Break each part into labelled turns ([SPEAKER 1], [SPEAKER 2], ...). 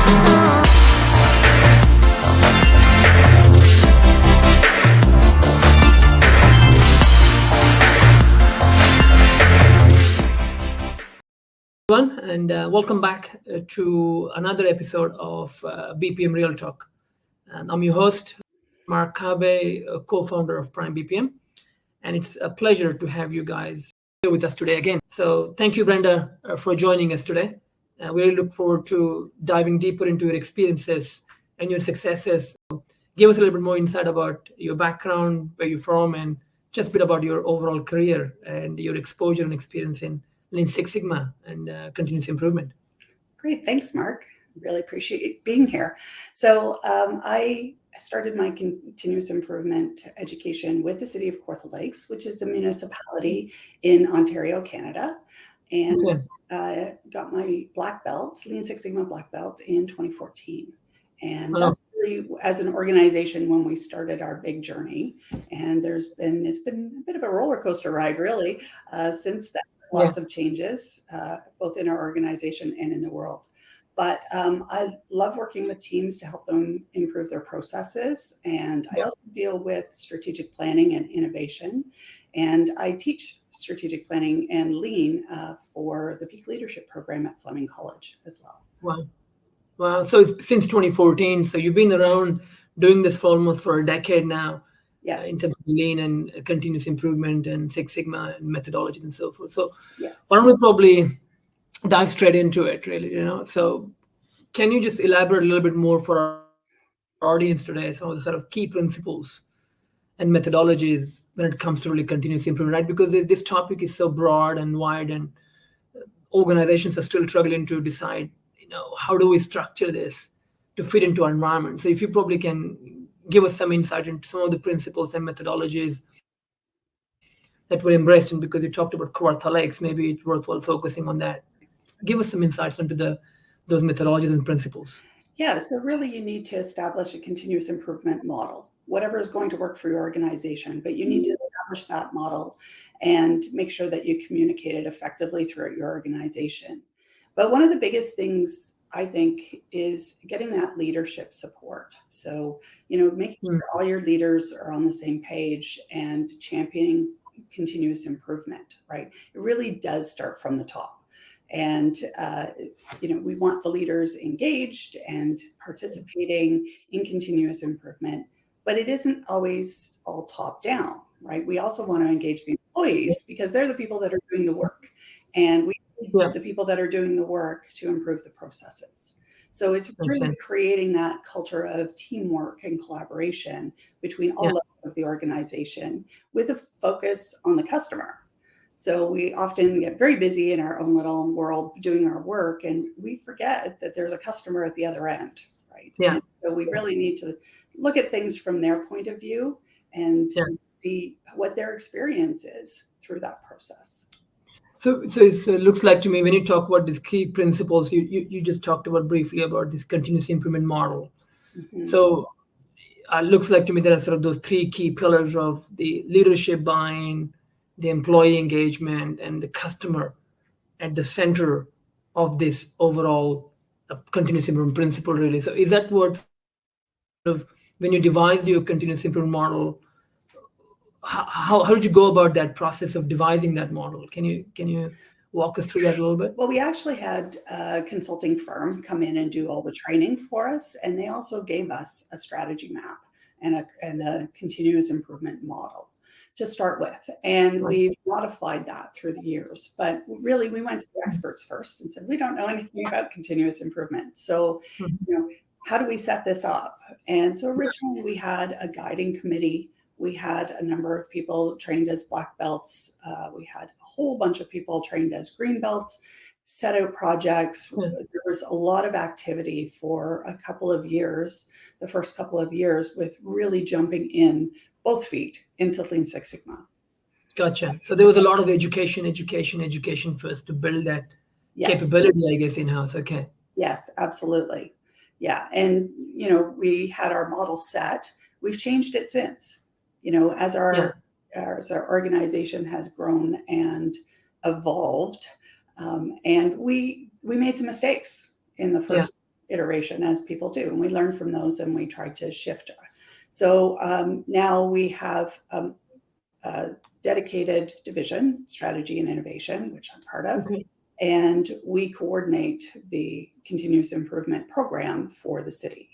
[SPEAKER 1] Everyone, and welcome back to another episode of BPM RealTalk. And I'm your host, Mark Khabe, co-founder of Prime BPM, and it's a pleasure to have you guys here with us today again. So thank you, Brenda, for joining us today. We really look forward to diving deeper into your experiences and your successes. Give us a little bit more insight about your background, where you're from, and just a bit about your overall career and your exposure and experience in Lean Six Sigma and continuous improvement.
[SPEAKER 2] Great. Thanks, Mark. Really appreciate being here. So I started my continuous improvement education with the city of Kawartha Lakes, which is a municipality in Ontario, Canada, and got my black belt, Lean Six Sigma black belt in 2014. And that's really, as an organization, when we started our big journey. And it's been a bit of a roller coaster ride, really, since then. Lots of changes, both in our organization and in the world. But I love working with teams to help them improve their processes. And I also deal with strategic planning and innovation. And I teach strategic planning and lean for the Peak Leadership Program at Fleming College as well.
[SPEAKER 1] Wow. So it's since 2014. So you've been around doing this for almost a decade now.
[SPEAKER 2] Yes.
[SPEAKER 1] In terms of lean and continuous improvement and Six Sigma and methodologies and so forth. So why don't we probably dive straight into it, really, So can you just elaborate a little bit more for our audience today, some of the sort of key principles and methodologies when it comes to really continuous improvement, right? Because this topic is so broad and wide, and organizations are still struggling to decide, how do we structure this to fit into our environment? So if you probably can give us some insight into some of the principles and methodologies that were embraced, and because you talked about Kawartha Lakes, maybe it's worthwhile focusing on that. Give us some insights into those methodologies and principles.
[SPEAKER 2] Yeah, so really you need to establish a continuous improvement model, whatever is going to work for your organization, but you need to establish that model and make sure that you communicate it effectively throughout your organization. But one of the biggest things, I think, is getting that leadership support. So, making sure all your leaders are on the same page and championing continuous improvement, right? It really does start from the top. And, we want the leaders engaged and participating in continuous improvement, but it isn't always all top down, right? We also want to engage the employees because they're the people that are doing the work. And we the people that are doing the work to improve the processes. So it's really creating that culture of teamwork and collaboration between all levels of the organization with a focus on the customer. So we often get very busy in our own little world doing our work, and we forget that there's a customer at the other end, right?
[SPEAKER 1] Yeah.
[SPEAKER 2] And so we really need to look at things from their point of view and see what their experience is through that process.
[SPEAKER 1] So it looks like to me, when you talk about these key principles, you just talked about briefly about this continuous improvement model. Mm-hmm. So it looks like to me there are sort of those three key pillars of the leadership buy-in, the employee engagement, and the customer at the center of this overall continuous improvement principle, really. So is that what, when you devised your continuous improvement model, how did you go about that process of devising that model? Can you walk us through that a little bit?
[SPEAKER 2] Well, we actually had a consulting firm come in and do all the training for us, and they also gave us a strategy map and a continuous improvement model to start with. And we've modified that through the years. But really, we went to the experts first and said, we don't know anything about continuous improvement. So, how do we set this up? And so originally we had a guiding committee. We had a number of people trained as black belts. We had a whole bunch of people trained as green belts, set out projects. There was a lot of activity for a couple of years, the first couple of years, with really jumping in both feet into Lean Six Sigma.
[SPEAKER 1] Gotcha. So there was a lot of education first to build that capability, I guess, in-house. Okay.
[SPEAKER 2] Yes, absolutely. Yeah. And, we had our model set. We've changed it since. As our organization has grown and evolved, and we made some mistakes in the first iteration, as people do, and we learn from those and we try to shift. So now we have a dedicated division, strategy and innovation, which I'm part of.
[SPEAKER 1] Okay.
[SPEAKER 2] And we coordinate the continuous improvement program for the city.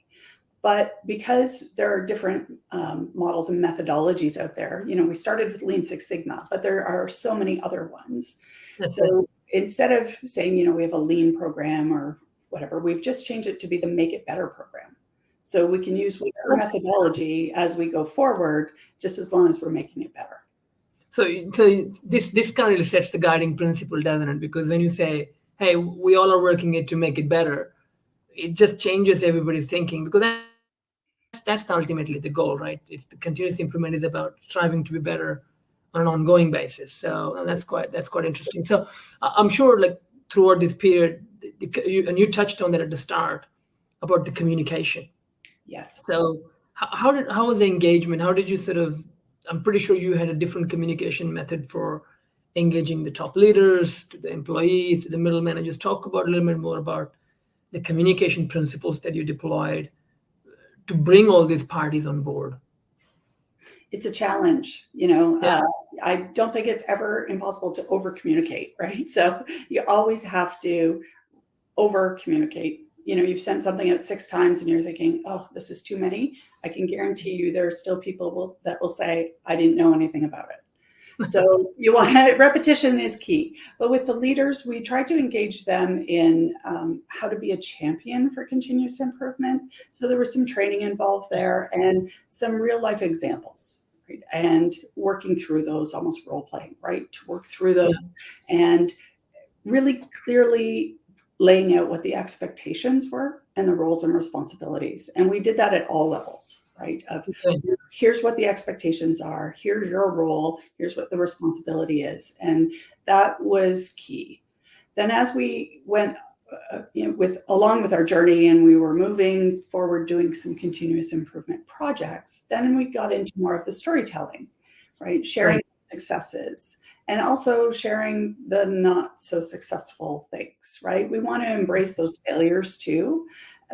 [SPEAKER 2] But because there are different models and methodologies out there, we started with Lean Six Sigma, but there are so many other ones. So instead of saying, we have a lean program or whatever, we've just changed it to be the Make It Better program. So we can use whatever methodology as we go forward, just as long as we're making it better.
[SPEAKER 1] So this kind of sets the guiding principle, doesn't it? Because when you say, hey, we all are working it to make it better, it just changes everybody's thinking, because that's ultimately the goal, right? It's the continuous improvement is about striving to be better on an ongoing basis. So that's quite interesting. So I'm sure, like, throughout this period, and you touched on that at the start about the communication.
[SPEAKER 2] Yes.
[SPEAKER 1] So how was the engagement? How did you sort of? I'm pretty sure you had a different communication method for engaging the top leaders, to the employees, to the middle managers. Talk about a little bit more about the communication principles that you deployed to bring all these parties on board.
[SPEAKER 2] It's a challenge, I don't think it's ever impossible to over communicate, right? So you always have to over communicate. You've sent something out 6 times and you're thinking, oh, this is too many. I can guarantee you there are still people that will say, I didn't know anything about it. So repetition is key. But with the leaders, we try to engage them in how to be a champion for continuous improvement. So there was some training involved there and some real life examples, right? And working through those, almost role playing, right? To work through those and really clearly laying out what the expectations were and the roles and responsibilities. And we did that at all levels, right? Here's what the expectations are, here's your role, here's what the responsibility is. And that was key. Then as we went along with our journey and we were moving forward doing some continuous improvement projects, then we got into more of the storytelling, right? Sharing successes. And also sharing the not so successful things, right? We want to embrace those failures too,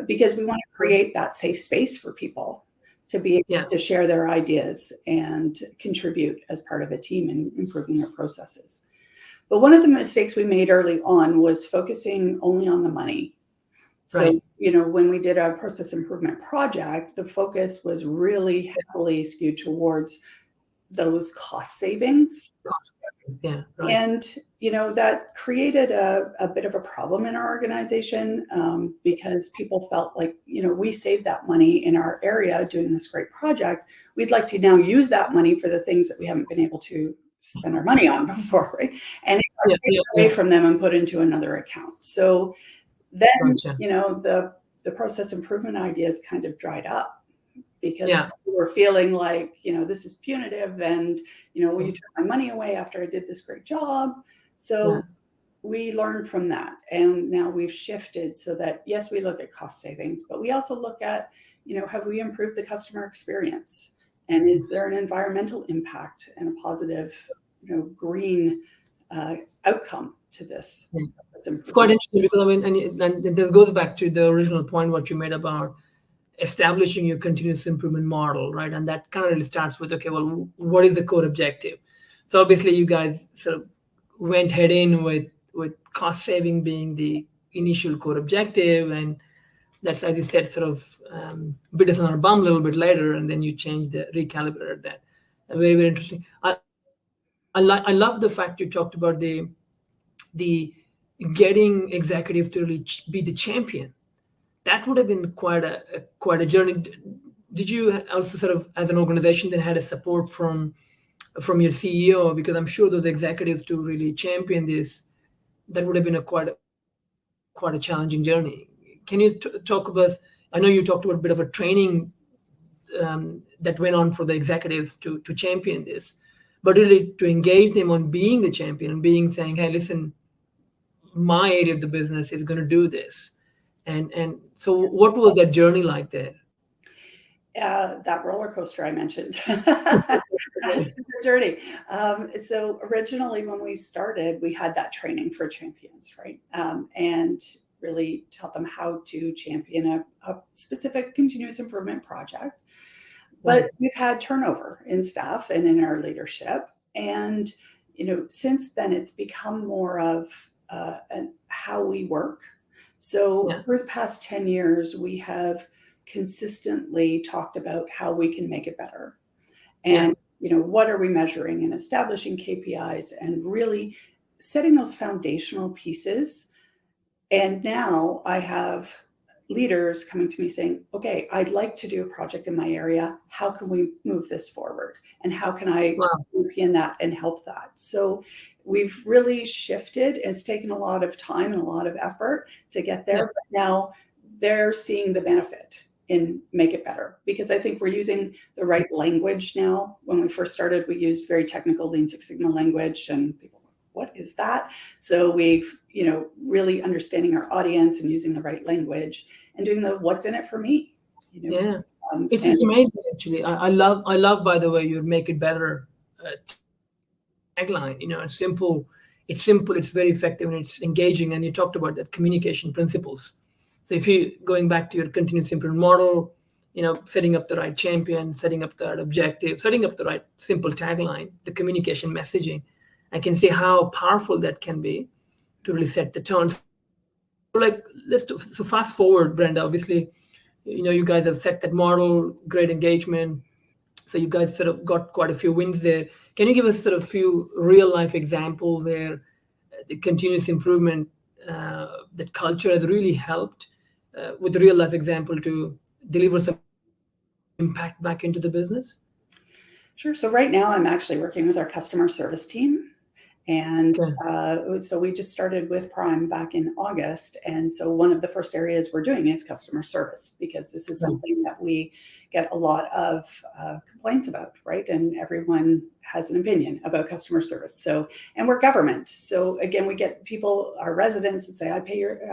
[SPEAKER 2] because we want to create that safe space for people to be able to share their ideas and contribute as part of a team in improving their processes. But one of the mistakes we made early on was focusing only on the money. So, when we did a process improvement project, the focus was really heavily skewed towards those cost savings. And, that created a bit of a problem in our organization because people felt like, we saved that money in our area doing this great project. We'd like to now use that money for the things that we haven't been able to spend our money on before, right? And it got away from them and put into another account. So then, the process improvement ideas kind of dried up. Because we were feeling like, this is punitive and, you took my money away after I did this great job. So we learned from that. And now we've shifted so that, yes, we look at cost savings, but we also look at, have we improved the customer experience? And is there an environmental impact and a positive, green outcome to this?
[SPEAKER 1] It's quite interesting because, and this goes back to the original point, what you made about establishing your continuous improvement model, right? And that kind of really starts with, okay, well, what is the core objective? So obviously you guys sort of went head in with cost saving being the initial core objective. And that's, as you said, sort of bit us on our bum a little bit later, and then you recalibrated that. Very, very interesting. I love the fact you talked about the getting executives to really be the champion. That would have been quite a journey. Did you also sort of, as an organization, then had a support from your CEO? Because I'm sure those executives to really champion this, that would have been quite a challenging journey. Can you talk about? I know you talked about a bit of a training that went on for the executives to champion this, but really to engage them on being the champion and saying, hey, listen, my area of the business is going to do this. And so what was that journey like there?
[SPEAKER 2] That roller coaster I mentioned. That's the journey. So originally when we started, we had that training for champions, right? And really taught them how to champion a specific continuous improvement project. But we've had turnover in staff and in our leadership. And, since then it's become more of how we work. So for the past 10 years, we have consistently talked about how we can make it better. And, what are we measuring, and establishing KPIs and really setting those foundational pieces. And now I have leaders coming to me saying, okay, I'd like to do a project in my area. How can we move this forward? And how can I champion that and help that? So we've really shifted. It's taken a lot of time and a lot of effort to get there. But now they're seeing the benefit in make it better, because I think we're using the right language now. When we first started, we used very technical Lean Six Sigma language, and people, what is that? So we've, really understanding our audience and using the right language and doing the what's in it for me.
[SPEAKER 1] It's amazing, actually. I love, by the way, your make it better tagline. It's simple, it's very effective, and it's engaging. And you talked about that communication principles. So if you going back to your continuous improvement model, setting up the right champion, setting up the right objective, setting up the right simple tagline, the communication messaging, I can see how powerful that can be to really set the tone. So fast forward, Brenda. Obviously, you guys have set that model, great engagement. So you guys sort of got quite a few wins there. Can you give us sort of a few real life example where the continuous improvement, that culture has really helped with the real life example to deliver some impact back into the business?
[SPEAKER 2] Sure. So right now I'm actually working with our customer service team. And so we just started with Prime back in August. And so one of the first areas we're doing is customer service, because this is something that we get a lot of complaints about, right? And everyone has an opinion about customer service. So, and we're government. So again, we get people, our residents, that say, I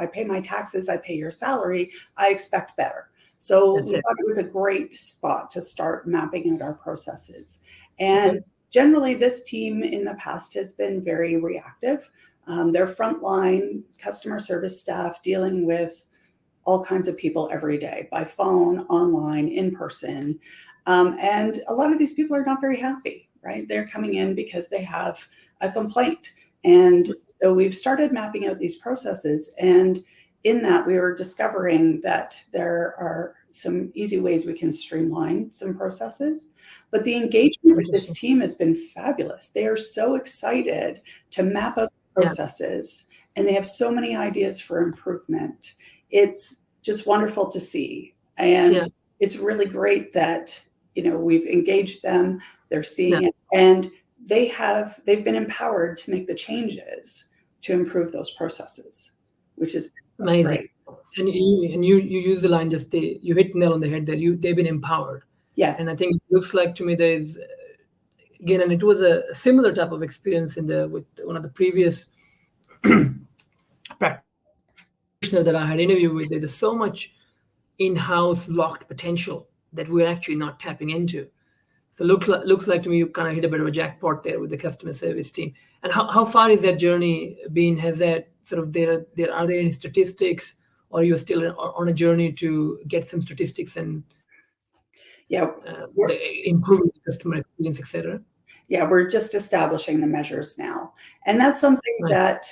[SPEAKER 2] pay my taxes, I pay your salary, I expect better. So we thought it was a great spot to start mapping out our processes. And generally, this team in the past has been very reactive. They're frontline customer service staff dealing with all kinds of people every day, by phone, online, in person. And a lot of these people are not very happy, right? They're coming in because they have a complaint. And so we've started mapping out these processes. And in that, we were discovering that there are some easy ways we can streamline some processes. But the engagement with this team has been fabulous. They are so excited to map out processes, and they have so many ideas for improvement. It's just wonderful to see. And it's really great that, we've engaged them, they're seeing it, and they've been empowered to make the changes to improve those processes, which is
[SPEAKER 1] amazing.
[SPEAKER 2] Great.
[SPEAKER 1] And you use the line, just you hit the nail on the head there. They've been empowered. Yes. And I think it looks like to me there is, again, and it was a similar type of experience with one of the previous practitioners that I had interviewed with. There's so much in-house locked potential that we're actually not tapping into. So looks like to me you kind of hit a bit of a jackpot there with the customer service team. And how far is that journey been? Has that sort of are there any statistics, or are you still on a journey to get some statistics and improve the customer experience, etc.?
[SPEAKER 2] Yeah, we're just establishing the measures now. And that's something that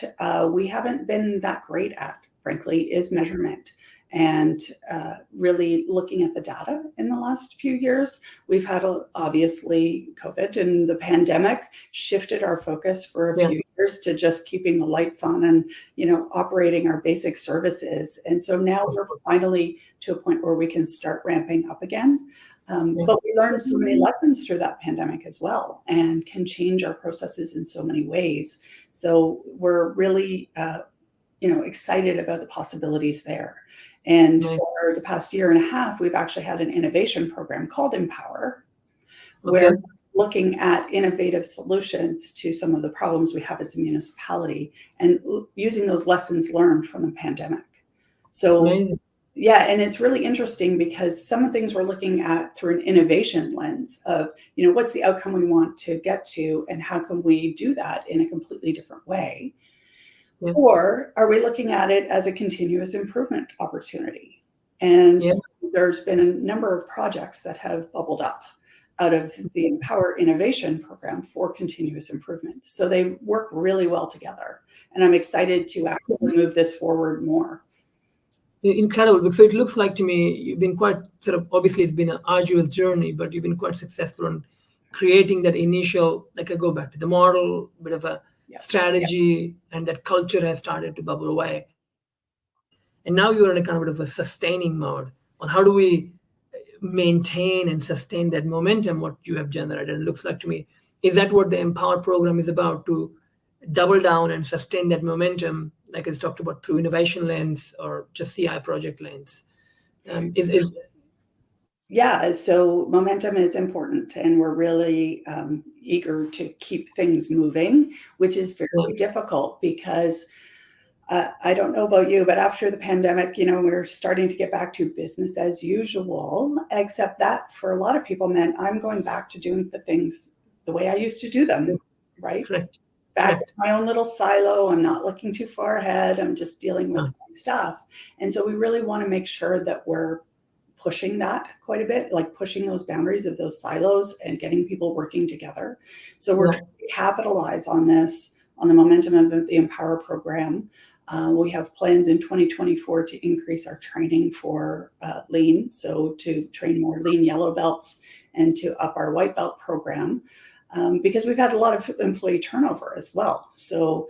[SPEAKER 2] we haven't been that great at, frankly, is measurement. And really looking at the data in the last few years. We've had, obviously, COVID and the pandemic shifted our focus for a few years to just keeping the lights on and, operating our basic services. And so now we're finally to a point where we can start ramping up again. But we learned so many lessons through that pandemic as well, and can change our processes in so many ways. So we're really, excited about the possibilities there. And for the past year and a half, we've actually had an innovation program called Empower, where we're looking at innovative solutions to some of the problems we have as a municipality, and using those lessons learned from the pandemic. So, and it's really interesting because some of the things we're looking at through an innovation lens of, what's the outcome we want to get to, and how can we do that in a completely different way. Or are we looking at it as a continuous improvement opportunity? And there's been a number of projects that have bubbled up out of the Empower Innovation Program for continuous improvement. So they work really well together. And I'm excited to actually move this forward more.
[SPEAKER 1] Incredible. So it looks like to me you've been quite sort of, obviously it's been an arduous journey, but you've been quite successful in creating that initial, like I go back to the model, bit of a strategy, and that culture has started to bubble away. And now you're in a kind of a sustaining mode on how do we maintain and sustain that momentum, what you have generated. And it looks like to me, is that what the Empower program is about, to double down and sustain that momentum, like it's talked about through innovation lens or just CI project lens?
[SPEAKER 2] Yeah, so momentum is important, and we're really eager to keep things moving, which is very difficult because I don't know about you, but after the pandemic, we're starting to get back to business as usual, except that for a lot of people meant I'm going back to doing the things the way I used to do them, right?
[SPEAKER 1] Correct.
[SPEAKER 2] Back in my own little silo. I'm not looking too far ahead. I'm just dealing with my stuff. And so we really want to make sure that we're pushing that quite a bit, like pushing those boundaries of those silos and getting people working together. So we're trying to capitalize on this, on the momentum of the Empower program. We have plans in 2024 to increase our training for Lean, so to train more Lean yellow belts and to up our white belt program, because we've had a lot of employee turnover as well. So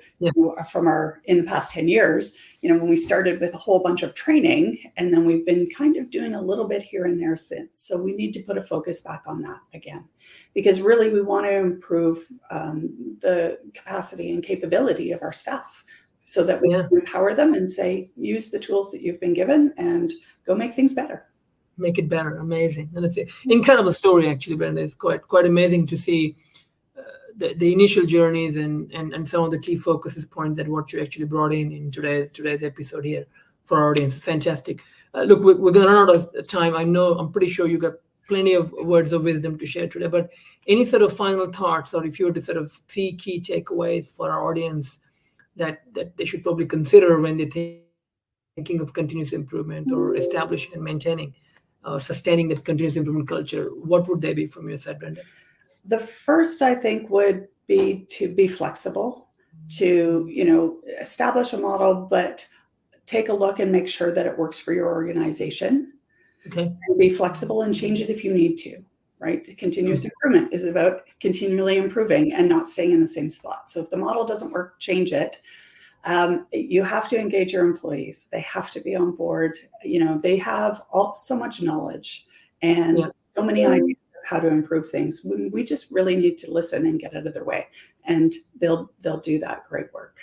[SPEAKER 2] from in the past 10 years, when we started with a whole bunch of training, and then we've been kind of doing a little bit here and there since. So we need to put a focus back on that again, because really we want to improve the capacity and capability of our staff, so that we can empower them and say, use the tools that you've been given and go make things better.
[SPEAKER 1] Make it better. Amazing. And it's an incredible story, actually, Brenda. It's quite amazing to see the initial journeys and some of the key focuses points that what you actually brought in today's episode here for our audience. Fantastic. Look, we're going to run out of time. I'm pretty sure you got plenty of words of wisdom to share today, but any sort of final thoughts, or if you were to sort of 3 key takeaways for our audience that they should probably consider when they're thinking of continuous improvement or establishing and maintaining or sustaining that continuous improvement culture, what would they be from your side, Brenda?
[SPEAKER 2] The first, I think, would be to be flexible, to establish a model, but take a look and make sure that it works for your organization.
[SPEAKER 1] Okay.
[SPEAKER 2] And be flexible and change it if you need to. Right? Continuous improvement is about continually improving and not staying in the same spot. So if the model doesn't work, change it. You have to engage your employees. They have to be on board. They have so much knowledge and so many ideas of how to improve things. We just really need to listen and get out of their way, and they'll do that great work.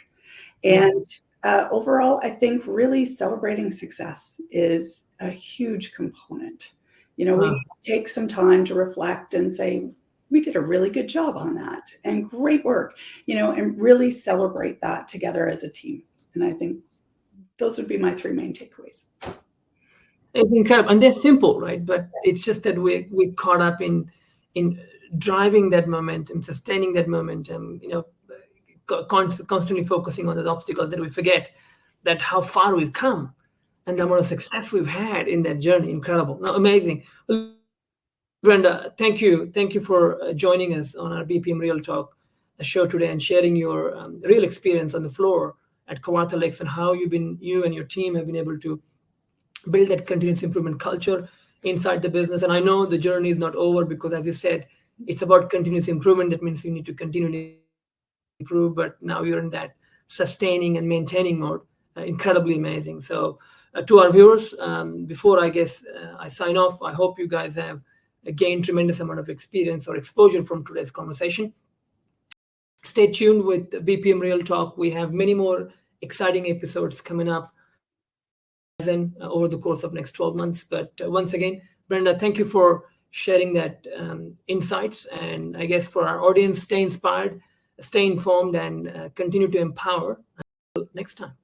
[SPEAKER 2] And overall, I think really celebrating success is a huge component. We take some time to reflect and say, we did a really good job on that and great work, and really celebrate that together as a team. And I think those would be my 3 main takeaways.
[SPEAKER 1] It's incredible. And they're simple, right? But it's just that we're caught up in driving that momentum, sustaining that momentum, constantly focusing on those obstacles, that we forget that how far we've come. And the amount of success we've had in that journey. Incredible. No, amazing. Well, Brenda, thank you. Thank you for joining us on our BPM RealTalk show today and sharing your real experience on the floor at Kawartha Lakes and how you and your team have been able to build that continuous improvement culture inside the business. And I know the journey is not over, because as you said, it's about continuous improvement. That means you need to continue to improve, but now you're in that sustaining and maintaining mode. Incredibly amazing. So to our viewers, before I sign off, I hope you guys have gained tremendous amount of experience or exposure from today's conversation. Stay tuned with BPM RealTalk. We have many more exciting episodes coming up over the course of next 12 months. But once again, Brenda, thank you for sharing that insights. And I guess for our audience, stay inspired, stay informed, and continue to empower. Until next time.